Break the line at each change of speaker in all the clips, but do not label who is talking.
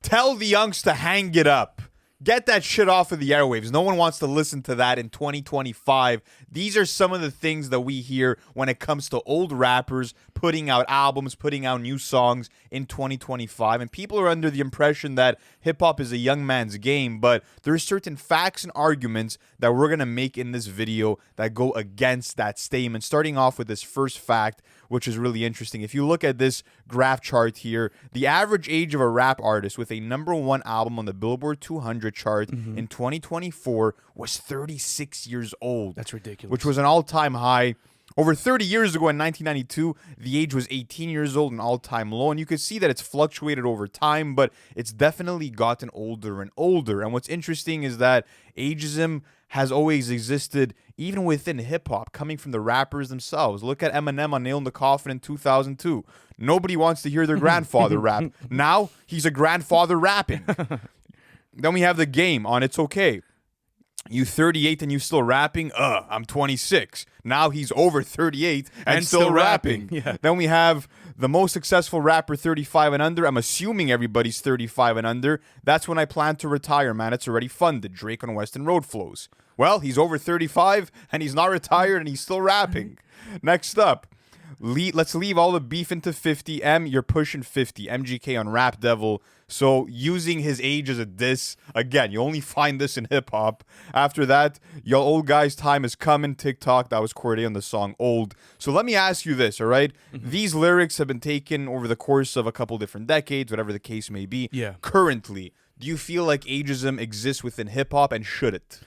Tell the youngs to hang it up. Get that shit off of the airwaves. No one wants to listen to that in 2025. These are some of the things that we hear when it comes to old rappers putting out albums, putting out new songs in 2025. And people are under the impression that hip-hop is a young man's game, but there's certain facts and arguments that we're going to make in this video that go against that statement. Starting off with this first fact, which is really interesting. If you look at this graph chart here, the average age of a rap artist with a #1 album on the Billboard 200 chart in 2024 was 36 years old.
That's ridiculous.
Which was an all-time high. Over 30 years ago in 1992, the age was 18 years old, an all-time low. And you can see that it's fluctuated over time, but it's definitely gotten older and older. And what's interesting is that ageism has always existed even within hip-hop, coming from the rappers themselves. Look at Eminem on Nail in the Coffin in 2002. Nobody wants to hear their grandfather rap. Now, he's a grandfather rapping. Then we have The Game on It's Okay. You 38 and you still rapping? I'm 26. Now he's over 38 and still rapping.
Yeah.
Then we have the most successful rapper 35 and under. I'm assuming everybody's 35 and under. That's when I plan to retire, man. It's already funded. Drake on Western Road flows. Well, he's over 35 and he's not retired and he's still rapping. Next up. Let's leave all the beef into 50. You're pushing 50. MGK on Rap Devil. So using his age as a diss, again, you only find this in hip-hop. After that, yo, old guy's time is coming. TikTok, that was Corday on the song Old. So let me ask you this, all right? These lyrics have been taken over the course of a couple different decades, whatever the case may be.
Yeah.
Currently, do you feel like ageism exists within hip-hop, and should it?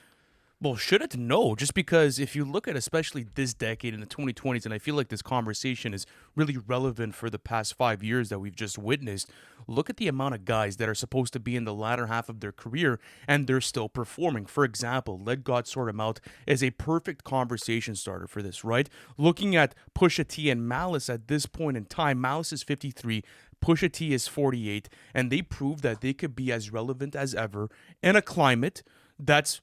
Well, should it? No, just because if you look at especially this decade in the 2020s, and I feel like this conversation is really relevant for the past 5 years that we've just witnessed, look at the amount of guys that are supposed to be in the latter half of their career and they're still performing. For example, Let God Sort 'Em Out is a perfect conversation starter for this, right? Looking at Pusha T and Malice at this point in time, Malice is 53, Pusha T is 48, and they prove that they could be as relevant as ever in a climate that's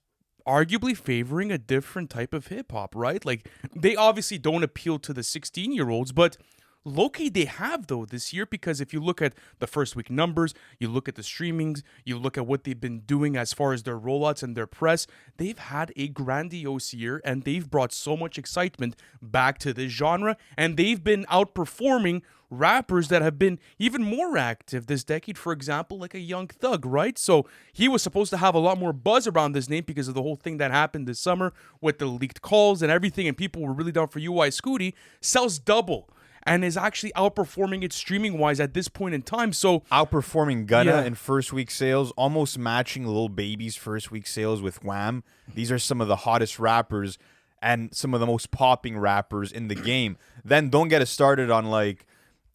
arguably favoring a different type of hip-hop, right? Like, they obviously don't appeal to the 16-year-olds, but low-key they have, though, this year, because if you look at the first week numbers, you look at the streamings, you look at what they've been doing as far as their rollouts and their press, they've had a grandiose year, and they've brought so much excitement back to this genre, and they've been outperforming rappers that have been even more active this decade, for example, like a Young Thug, right? So he was supposed to have a lot more buzz around this name because of the whole thing that happened this summer with the leaked calls and everything, and people were really down for UI Scooty. Sells double and is actually outperforming it streaming-wise at this point in time. So
outperforming Gunna in first week sales, almost matching Lil Baby's first week sales with Wham. These are some of the hottest rappers and some of the most popping rappers in the game. Then don't get us started on like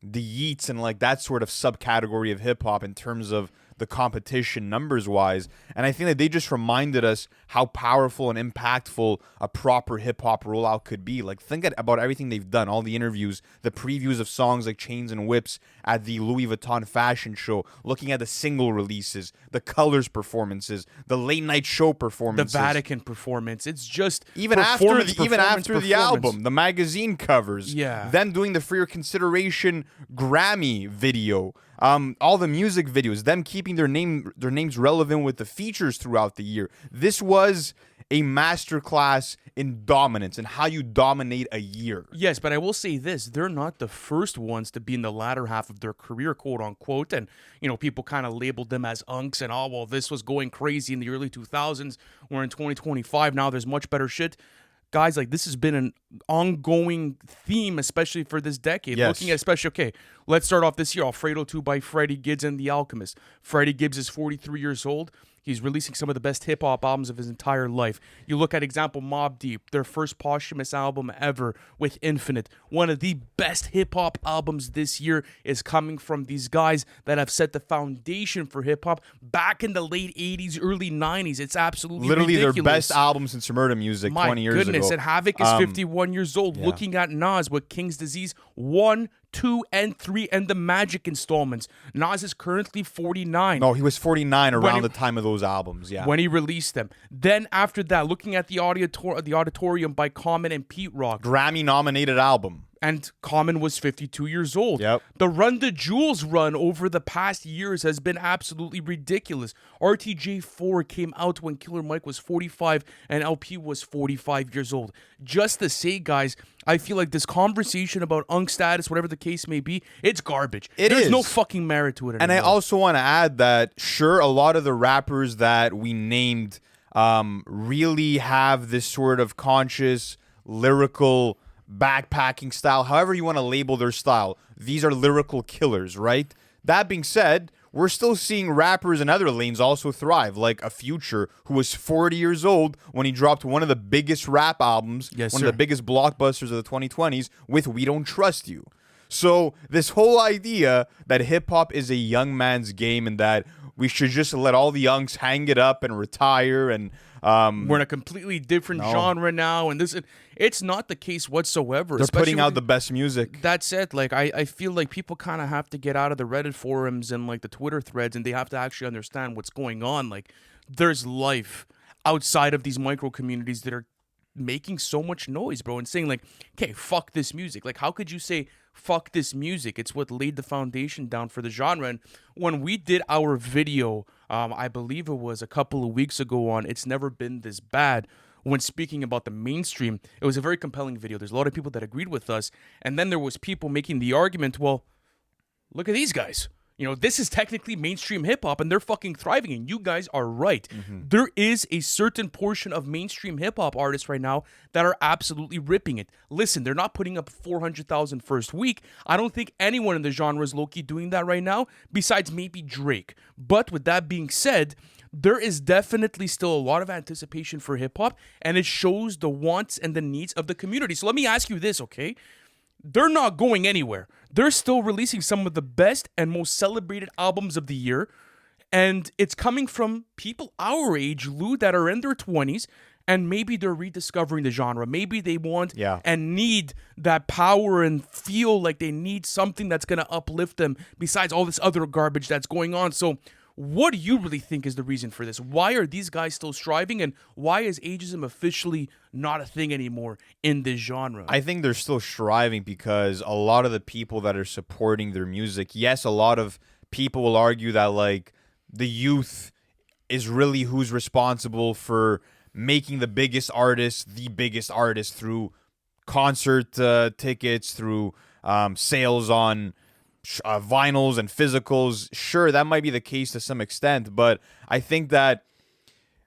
the Yeats and like that sort of subcategory of hip hop in terms of the competition numbers wise. And I think that they just reminded us how powerful and impactful a proper hip hop rollout could be. Like, think about everything they've done, all the interviews, the previews of songs like Chains and Whips at the Louis Vuitton fashion show, looking at the single releases, the Colors performances, the late night show performances,
the Vatican performance. It's just
even after the album, the magazine covers, then doing the For Your Consideration Grammy video, all the music videos, them keeping their names relevant with the features throughout the year. This was a masterclass in dominance and how you dominate a year.
Yes, but I will say this. They're not the first ones to be in the latter half of their career, quote unquote. And, you know, people kind of labeled them as unks and, oh, well, this was going crazy in the early 2000s. We're in 2025 now. There's much better shit. Guys, like, this has been an ongoing theme, especially for this decade.
Yes.
Looking at especially, okay, let's start off this year. Alfredo 2 by Freddie Gibbs and The Alchemist. Freddie Gibbs is 43 years old. He's releasing some of the best hip-hop albums of his entire life. You look at example Mobb Deep, their first posthumous album ever with Infinite. One of the best hip-hop albums this year is coming from these guys that have set the foundation for hip-hop back in the late 80s, early 90s. It's absolutely
literally
ridiculous.
Their best album since Murder Music 20 years ago.
My goodness, and Havoc is 51 years old.
Yeah.
Looking at Nas with King's Disease 1, 2, and 3, and the Magic installments. Nas is currently 49.
No, he was 49 around the time of those albums,
when he released them. Then after that, looking at the auditorium by Common and Pete Rock.
Grammy-nominated album.
and Common was 52 years old.
Yep.
The Run the Jewels run over the past years has been absolutely ridiculous. RTJ4 came out when Killer Mike was 45 and LP was 45 years old. Just to say, guys, I feel like this conversation about unk status, whatever the case may be, it's garbage. There's no fucking merit to it anymore.
And I also want to add that, sure, a lot of the rappers that we named really have this sort of conscious, lyrical, backpacking style, however you want to label their style. These are lyrical killers, right? That being said, we're still seeing rappers in other lanes also thrive, like a Future, who was 40 years old when he dropped one of the biggest rap albums,
Yes,
one
sir.
of the biggest blockbusters of the 2020s, with We Don't Trust You. So this whole idea that hip-hop is a young man's game and that we should just let all the youngs hang it up and retire and
we're in a completely different genre now, and it's not the case whatsoever.
they're putting out the best music.
That's it. Like, I feel like people kind of have to get out of the Reddit forums and like the Twitter threads, and they have to actually understand what's going on. Like, there's life outside of these micro communities that are making so much noise, bro, and saying like, okay, fuck this music. Like, how could you say fuck this music? It's what laid the foundation down for the genre. And when we did our video, I believe it was a couple of weeks ago on It's Never Been This Bad, when speaking about the mainstream, it was a very compelling video. There's a lot of people that agreed with us, and then there was people making the argument, well, look at these guys. You know, this is technically mainstream hip-hop, and they're fucking thriving, and you guys are right. There is a certain portion of mainstream hip-hop artists right now that are absolutely ripping it. Listen, they're not putting up 400,000 first week. I don't think anyone in the genre is low-key doing that right now, besides maybe Drake. But with that being said, there is definitely still a lot of anticipation for hip-hop, and it shows the wants and the needs of the community. So let me ask you this, okay? They're not going anywhere. They're still releasing some of the best and most celebrated albums of the year. And it's coming from people our age, Lou, that are in their 20s. And maybe they're rediscovering the genre. Maybe they want and need that power and feel like they need something that's going to uplift them besides all this other garbage that's going on. So what do you really think is the reason for this? Why are these guys still striving, and why is ageism officially not a thing anymore in this genre?
I think they're still striving because a lot of the people that are supporting their music, yes, a lot of people will argue that like the youth is really who's responsible for making the biggest artist through concert tickets, through sales on vinyls and physicals. Sure, that might be the case to some extent, but I think that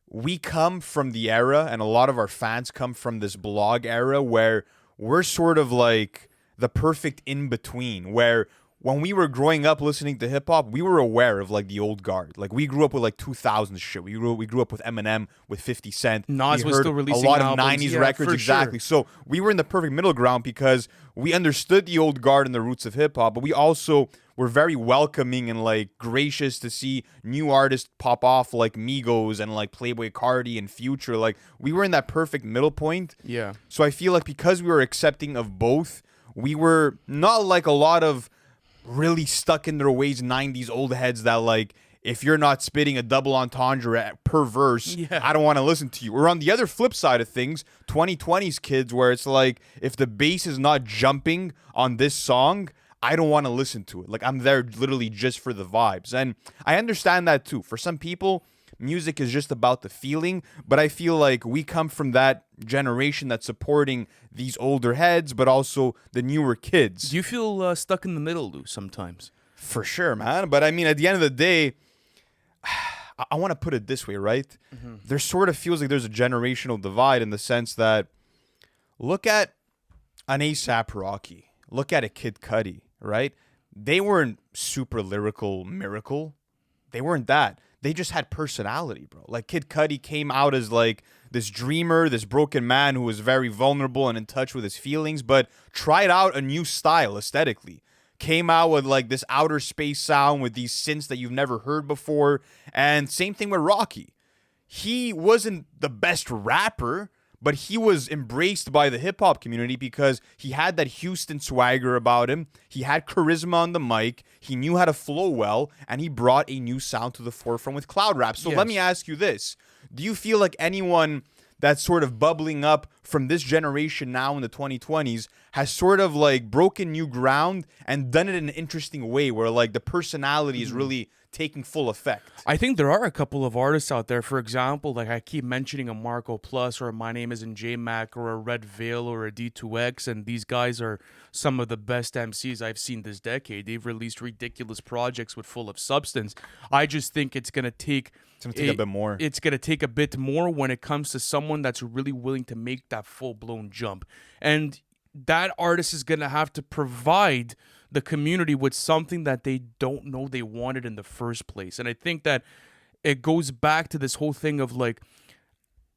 we come from the era, and a lot of our fans come from this blog era, where we're sort of like the perfect in-between, where when we were growing up listening to hip-hop, we were aware of like the old guard. Like, we grew up with like 2000s shit. We grew up with Eminem, with 50 Cent.
Nas was still releasing
a lot
albums.
of 90s records, exactly.
Sure.
So we were in the perfect middle ground because we understood the old guard and the roots of hip-hop, but we also were very welcoming and like gracious to see new artists pop off like Migos and like Playboi Carti and Future. Like, we were in that perfect middle point.
Yeah.
So I feel like because we were accepting of both, we were not like a lot of really stuck in their ways 90s old heads that like, if you're not spitting a double entendre per verse, I don't want to listen to you. Or on the other flip side of things, 2020s kids, where it's like, if the bass is not jumping on this song, I don't want to listen to it. Like, I'm there literally just for the vibes. And I understand that too. For some people, music is just about the feeling, but I feel like we come from that generation that's supporting these older heads, but also the newer kids.
Do you feel stuck in the middle, Lou, sometimes?
For sure, man. But I mean, at the end of the day, I want to put it this way, right? There sort of feels like there's a generational divide in the sense that look at an A$AP Rocky, look at a Kid Cudi, right? They weren't super lyrical miracle. They weren't that. They just had personality, bro. Like, Kid Cudi came out as like this dreamer, this broken man who was very vulnerable and in touch with his feelings, but tried out a new style aesthetically. Came out with like this outer space sound with these synths that you've never heard before. And same thing with Rocky. He wasn't the best rapper, but he was embraced by the hip-hop community because he had that Houston swagger about him. He had charisma on the mic. He knew how to flow well, and he brought a new sound to the forefront with cloud rap. So let me ask you this. Do you feel like anyone that's sort of bubbling up from this generation now in the 2020s has sort of like broken new ground and done it in an interesting way where like the personality is really taking full effect.
I think there are a couple of artists out there. For example, like I keep mentioning a Marco Plus or a My Name Isn't J-Mac or a Red Veil or a D2X, and these guys are some of the best MCs I've seen this decade. They've released ridiculous projects with full of substance. I just think it's gonna take
A bit more.
It's gonna take a bit more when it comes to someone that's really willing to make that full blown jump, and that artist is gonna have to provide the community with something that they don't know they wanted in the first place. And I think that it goes back to this whole thing of like,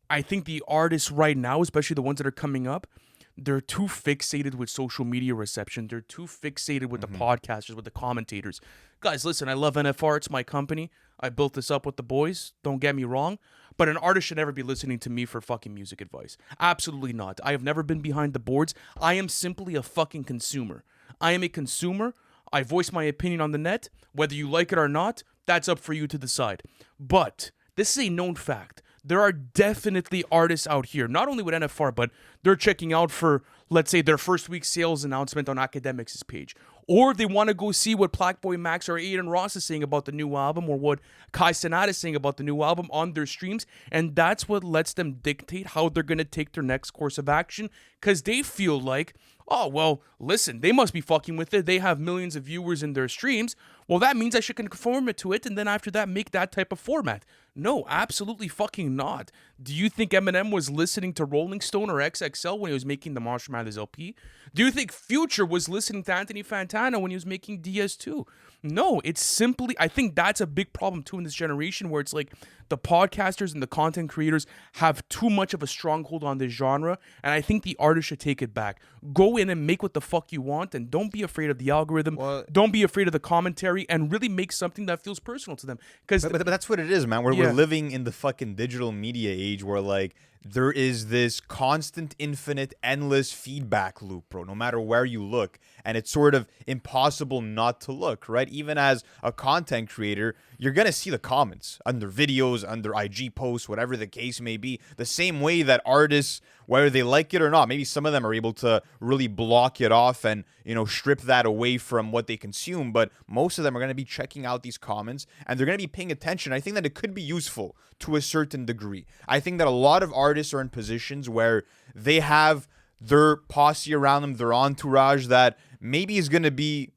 I think the artists right now, especially the ones that are coming up, they're too fixated with social media reception. They're too fixated with the podcasters, with the commentators. Guys, listen, I love NFR. It's my company. I built this up with the boys. Don't get me wrong. But an artist should never be listening to me for fucking music advice. Absolutely not. I have never been behind the boards. I am simply a fucking consumer. I am a consumer. I voice my opinion on the net. Whether you like it or not, that's up for you to decide. But this is a known fact. There are definitely artists out here, not only with NFR, but they're checking out for, let's say, their first week sales announcement on Academics' page. Or they want to go see what Plackboy Max or Aiden Ross is saying about the new album, or what Kai Cenat is saying about the new album on their streams. And that's what lets them dictate how they're going to take their next course of action, because they feel like, oh, well, listen, they must be fucking with it. They have millions of viewers in their streams. Well, that means I should conform it to it, and then after that, make that type of format. No, absolutely fucking not. Do you think Eminem was listening to Rolling Stone or XXL when he was making the Marshall Mathers LP? Do you think Future was listening to Anthony Fantana when he was making DS2? No, it's simply, I think that's a big problem too in this generation, where it's like the podcasters and the content creators have too much of a stronghold on this genre, and I think the artist should take it back. Go in and make what the fuck you want, and don't be afraid of the algorithm. Don't be afraid of the commentary, and really make something that feels personal to them.
But that's what it is, man. We're living in the fucking digital media age where like there is this constant, infinite, endless feedback loop, bro, no matter where you look. And it's sort of impossible not to look, right? Even as a content creator, you're going to see the comments under videos, under IG posts, whatever the case may be. The same way that artists, whether they like it or not, maybe some of them are able to really block it off and, you know, strip that away from what they consume. But most of them are going to be checking out these comments, and they're going to be paying attention. I think that it could be useful to a certain degree. I think that a lot of artists are in positions where they have their posse around them, their entourage that maybe is going to be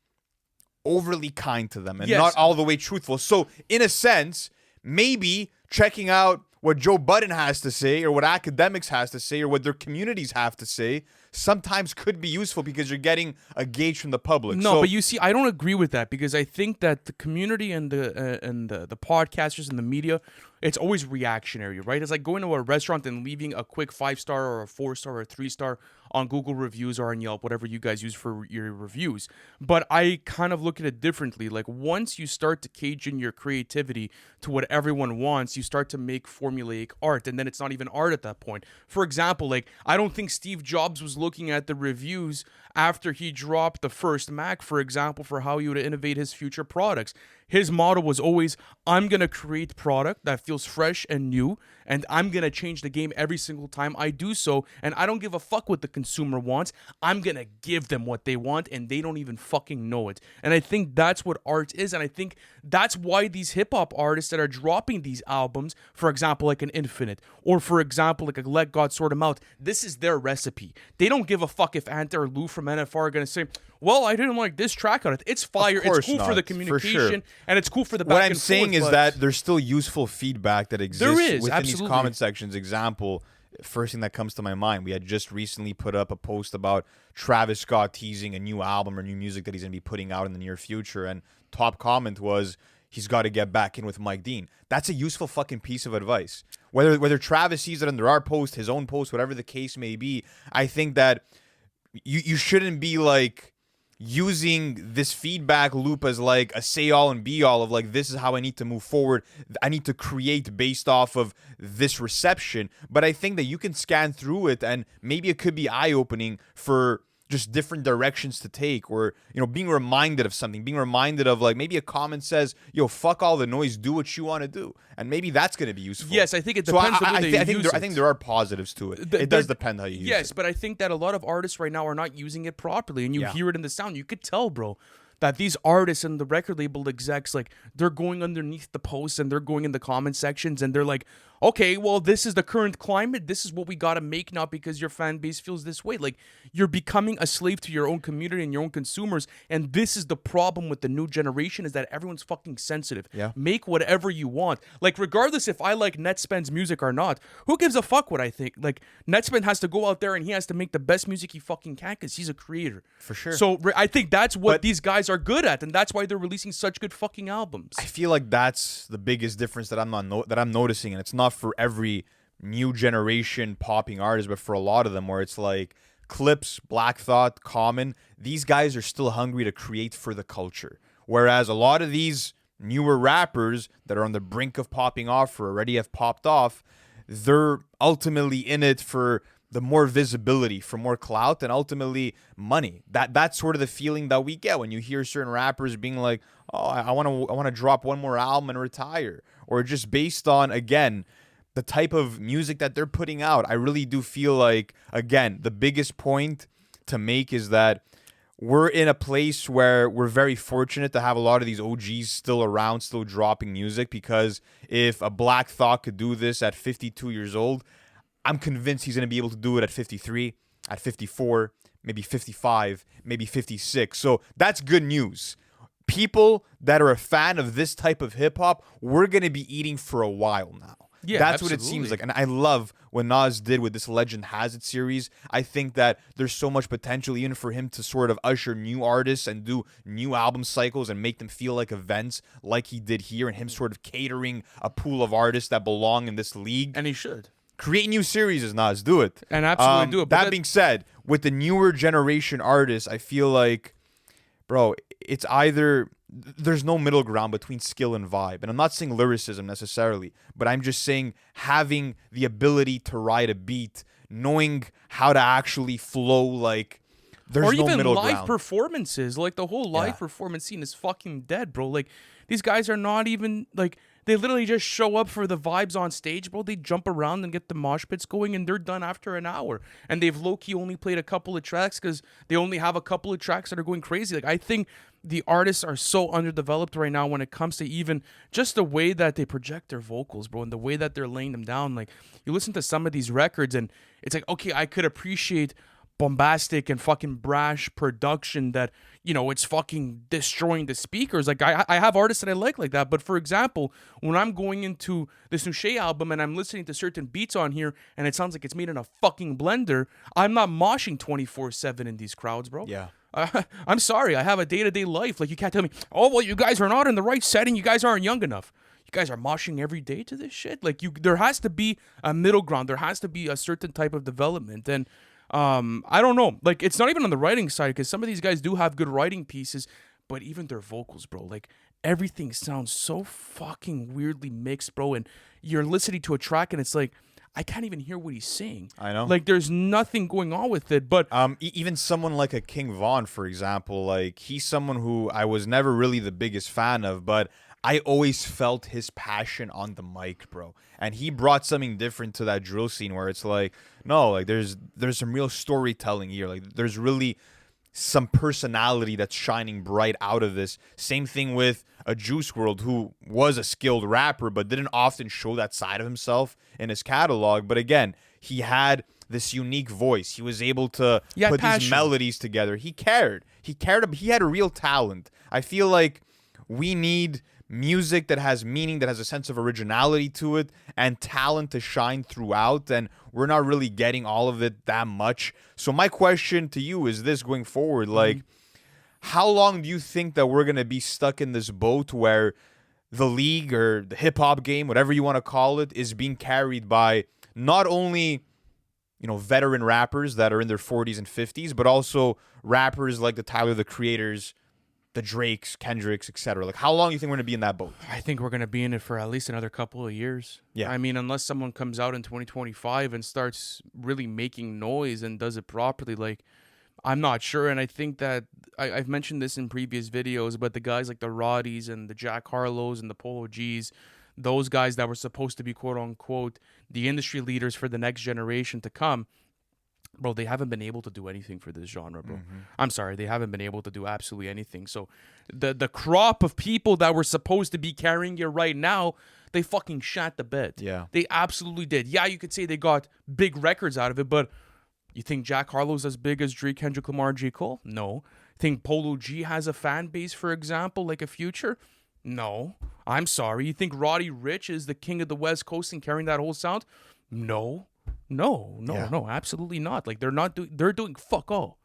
overly kind to them and not all the way truthful. So in a sense, maybe checking out what Joe Budden has to say or what Academics has to say or what their communities have to say sometimes could be useful because you're getting a gauge from the public.
No, but you see, I don't agree with that, because I think that the community and the podcasters and the media, it's always reactionary, right? It's like going to a restaurant and leaving a quick 5-star or a 4-star or a 3-star on Google reviews or on Yelp, whatever you guys use for your reviews. But I kind of look at it differently. Like, once you start to cage in your creativity to what everyone wants, you start to make formulaic art, and then it's not even art at that point. For example, like, I don't think Steve Jobs was looking at the reviews after he dropped the first Mac, for example, for how he would innovate his future products. His motto was always, I'm going to create product that feels fresh and new, and I'm going to change the game every single time I do so, and I don't give a fuck what the consumer wants. I'm going to give them what they want, and they don't even fucking know it. And I think that's what art is, and I think that's why these hip-hop artists that are dropping these albums, for example, like an Infinite, or for example, like a Let God Sort 'Em Out, this is their recipe. They don't give a fuck if Anta or Lou from NFR are going to say, well, I didn't like this track on it. It's fire. It's cool for the communication, and it's cool for the back
What
and
I'm saying
forth,
is that there's still useful feedback that exists within
absolutely.
these comment sections. Example, first thing that comes to my mind, we had just recently put up a post about Travis Scott teasing a new album or new music that he's going to be putting out in the near future, and top comment was, he's got to get back in with Mike Dean. That's a useful fucking piece of advice. Whether Travis sees it under our post, his own post, whatever the case may be, I think that you shouldn't be like using this feedback loop as like a say all and be all of like, this is how I need to move forward. I need to create based off of this reception. But I think that you can scan through it and maybe it could be eye-opening for just different directions to take, or being reminded of something, being reminded of like maybe a comment says, yo, fuck all the noise, do what you want to do, and maybe that's going to be useful.
Yes, I think it depends on the way they use it.
I think there are positives to it. It does depend how you use it.
Yes, but I think that a lot of artists right now are not using it properly, and you hear it in the sound. You could tell, bro, that these artists and the record label execs, like, they're going underneath the posts and they're going in the comment sections and they're like, okay, well, this is the current climate. This is what we got to make now because your fan base feels this way. Like, you're becoming a slave to your own community and your own consumers. And this is the problem with the new generation, is that everyone's fucking sensitive.
Yeah.
Make whatever you want. Like, regardless if I like Netspend's music or not, who gives a fuck what I think? Like, Netspend has to go out there and he has to make the best music he fucking can because he's a creator.
For sure.
So I think that's what these guys are good at, and that's why they're releasing such good fucking albums.
I feel like that's the biggest difference that I'm noticing, and it's not for every new generation popping artist, but for a lot of them, where it's like Clipse, Black Thought, Common. These guys are still hungry to create for the culture, whereas a lot of these newer rappers that are on the brink of popping off or already have popped off, they're ultimately in it for the more visibility, for more clout, and ultimately money. That's sort of the feeling that we get when you hear certain rappers being like, "Oh, I want to drop one more album and retire," or just based on, again, the type of music that they're putting out. I really do feel like, again, the biggest point to make is that we're in a place where we're very fortunate to have a lot of these OGs still around, still dropping music, because if a Black Thought could do this at 52 years old, I'm convinced he's going to be able to do it at 53, at 54, maybe 55, maybe 56. So that's good news. People that are a fan of this type of hip-hop, we're going to be eating for a while now.
Yeah,
that's
absolutely.
what it seems like. And I love what Nas did with this Legend Has It series. I think that there's so much potential even for him to sort of usher new artists and do new album cycles and make them feel like events like he did here, and him sort of catering a pool of artists that belong in this league.
And he should.
Create new series, Nas. Do it.
And absolutely do it. But
That being said, with the newer generation artists, I feel like, bro, it's either... There's no middle ground between skill and vibe. And I'm not saying lyricism necessarily, but I'm just saying having the ability to ride a beat, knowing how to actually flow, like, there's no middle ground. Or even
live performances. Like, the whole live performance scene is fucking dead, bro. Like, these guys are not even, like... They literally just show up for the vibes on stage, bro. They jump around and get the mosh pits going, and they're done after an hour. And they've low-key only played a couple of tracks because they only have a couple of tracks that are going crazy. Like, I think the artists are so underdeveloped right now when it comes to even just the way that they project their vocals, bro, and the way that they're laying them down. Like, you listen to some of these records, and it's like, okay, I could appreciate bombastic and fucking brash production that, it's fucking destroying the speakers. Like, I have artists that I like that. But for example, when I'm going into this new Shay album and I'm listening to certain beats on here and it sounds like it's made in a fucking blender, I'm not moshing 24/7 in these crowds, bro.
Yeah.
I'm sorry. I have a day-to-day life. Like, you can't tell me, oh, well, you guys are not in the right setting. You guys aren't young enough. You guys are moshing every day to this shit. Like, there has to be a middle ground. There has to be a certain type of development. And I don't know. Like, it's not even on the writing side, because some of these guys do have good writing pieces, but even their vocals, bro, like, everything sounds so fucking weirdly mixed, bro. And you're listening to a track and it's like, I can't even hear what he's saying.
I know.
Like, there's nothing going on with it. But
even someone like a King Von, for example, like, he's someone who I was never really the biggest fan of, but I always felt his passion on the mic, bro. And he brought something different to that drill scene where it's like, no, like, there's some real storytelling here. Like, there's really some personality that's shining bright out of this. Same thing with a Juice WRLD, who was a skilled rapper but didn't often show that side of himself in his catalog. But again, he had this unique voice. He was able to put these melodies together. He cared. He had a real talent. I feel like we need music that has meaning, that has a sense of originality to it, and talent to shine throughout, and we're not really getting all of it that much. So my question to you is this going forward, like, how long do you think that we're going to be stuck in this boat where the league or the hip-hop game, whatever you want to call it, is being carried by not only, veteran rappers that are in their 40s and 50s, but also rappers like the Tyler, the Creators, the Drakes, Kendricks, etc. Like, how long do you think we're going to be in that boat?
I think we're going to be in it for at least another couple of years.
Yeah.
I mean, unless someone comes out in 2025 and starts really making noise and does it properly, like, I'm not sure, and I think that I've mentioned this in previous videos, but the guys like the Roddies and the Jack Harlows and the Polo Gs, those guys that were supposed to be quote unquote the industry leaders for the next generation to come, bro, they haven't been able to do anything for this genre, bro. I'm sorry, they haven't been able to do absolutely anything. So the crop of people that were supposed to be carrying it right now, they fucking shat the bed.
Yeah.
They absolutely did. Yeah, you could say they got big records out of it, but you think Jack Harlow's as big as Drake, Kendrick Lamar, J. Cole? No. Think Polo G has a fan base, for example, like a Future? No. I'm sorry. You think Roddy Ricch is the king of the West Coast and carrying that whole sound? No. No, absolutely not. Like they're doing fuck all.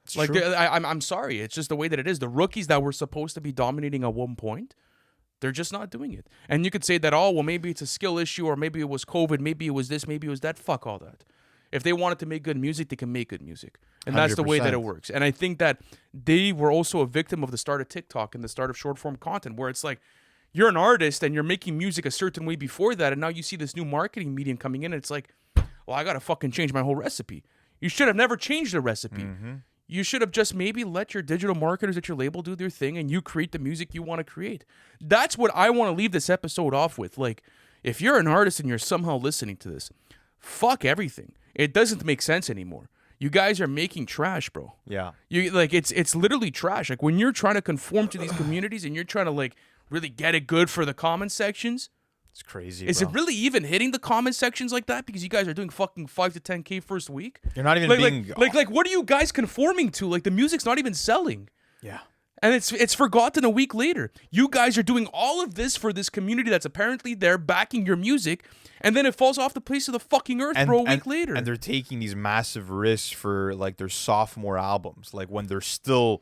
It's
Like
true.
I'm sorry. It's just the way that it is. The rookies that were supposed to be dominating at one point, they're just not doing it. And you could say that, oh, well, maybe it's a skill issue, or maybe it was COVID, maybe it was this, maybe it was that. Fuck all that. If they wanted to make good music, they can make good music. And that's the way that it
100%.
works. And I think that they were also a victim of the start of TikTok and the start of short form content, where it's like, you're an artist and you're making music a certain way before that, and now you see this new marketing medium coming in, and it's like, well, I gotta fucking change my whole recipe. You should have never changed the recipe. You should have just maybe let your digital marketers at your label do their thing, and you create the music you want to create. That's what I want to leave this episode off with. Like, if you're an artist and you're somehow listening to this, fuck everything. It doesn't make sense anymore. You guys are making trash, bro.
Yeah.
You like it's literally trash. Like when you're trying to conform to these communities and you're trying to like really get it good for the comment sections.
It's crazy.
Is
bro.
it really even hitting the comment sections like that? Because you guys are doing fucking 5 to 10K first week.
You're not even being
like what are you guys conforming to? Like the music's not even selling.
Yeah.
And it's forgotten a week later. You guys are doing all of this for this community that's apparently there backing your music, and then it falls off the face of the fucking earth, bro, a week later.
And they're taking these massive risks for like their sophomore albums, like when they're still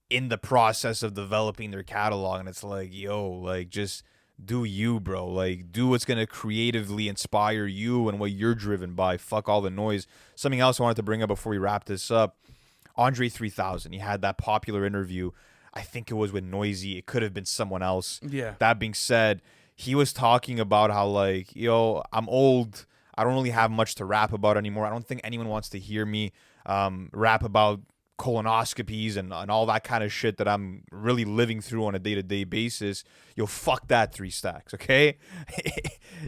in the process of developing their catalog, and it's like, yo, like just do you, bro. Like do what's gonna creatively inspire you and what you're driven by. Fuck all the noise. Something else I wanted to bring up before we wrap this up. Andre 3000, he had that popular interview. I think it was with Noisy. It could have been someone else.
Yeah.
That being said, he was talking about how, like, yo, I'm old. I don't really have much to rap about anymore. I don't think anyone wants to hear me rap about colonoscopies and all that kind of shit that I'm really living through on a day-to-day basis. Yo, fuck that 3 Stacks, okay?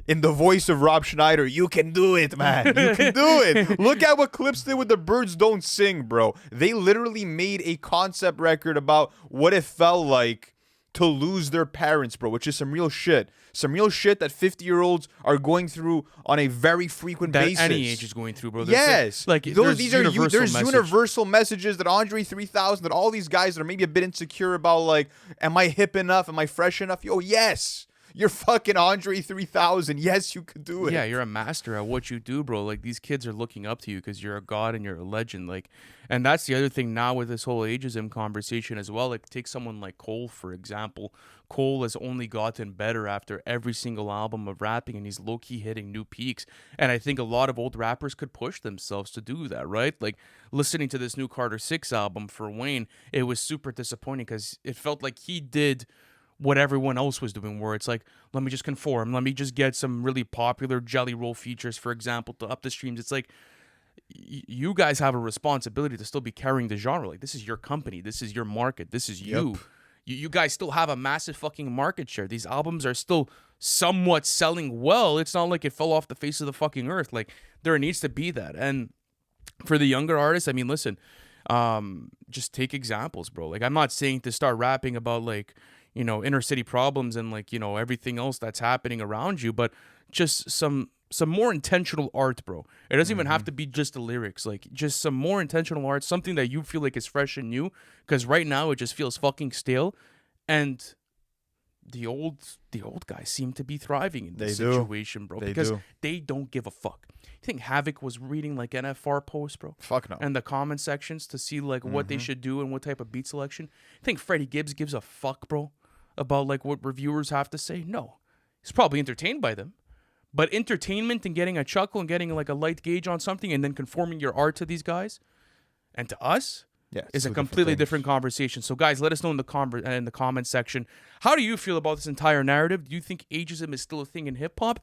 In the voice of Rob Schneider, you can do it, man. You can do it. Look at what Clipse did with The Birds Don't Sing, bro. They literally made a concept record about what it felt like to lose their parents, bro, which is some real shit. Some real shit that 50-year-olds are going through on a very frequent
that
basis.
any age is going through, bro.
Yes.
Like
These are universal messages that Andre 3000, that all these guys that are maybe a bit insecure about, like, am I hip enough? Am I fresh enough? Yo, yes. You're fucking Andre 3000. Yes, you could do it.
Yeah, you're a master at what you do, bro. Like these kids are looking up to you because you're a god and you're a legend. Like, and that's the other thing now with this whole ageism conversation as well. Like, take someone like Cole, for example. Cole has only gotten better after every single album of rapping, and he's low-key hitting new peaks. And I think a lot of old rappers could push themselves to do that, right? Like, listening to this new Carter 6 album for Wayne, it was super disappointing because it felt like he did what everyone else was doing, where it's like, let me just conform, let me just get some really popular Jelly Roll features, for example, to up the streams. It's like, you guys have a responsibility to still be carrying the genre. Like, this is your company, this is your market, this is you. You guys still have a massive fucking market share. These albums are still somewhat selling well. It's not like it fell off the face of the fucking earth. Like, there needs to be that. And for the younger artists, I mean, listen, just take examples, bro. Like, I'm not saying to start rapping about, like, you know, inner city problems and, like, you know, everything else that's happening around you, but just some more intentional art, bro. It doesn't even have to be just the lyrics, like just some more intentional art, something that you feel like is fresh and new, because right now it just feels fucking stale. And the old guys seem to be thriving in this situation, bro, because they don't give a fuck. You think Havoc was reading like NFR posts, bro?
Fuck no.
And the comment sections to see like what they should do and what type of beat selection? You think Freddie Gibbs gives a fuck, bro, about like what reviewers have to say? No. He's probably entertained by them. But entertainment and getting a chuckle and getting like a light gauge on something and then conforming your art to these guys and to us is a completely different conversation. So guys, let us know in the comment section. How do you feel about this entire narrative? Do you think ageism is still a thing in hip hop?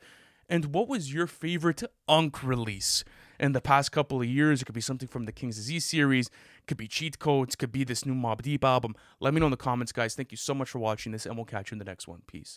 And what was your favorite Unk release in the past couple of years? It could be something from the King's Disease series, could be cheat codes, could be this new Mobb Deep album. Let me know in the comments, guys. Thank you so much for watching this, and we'll catch you in the next one. Peace.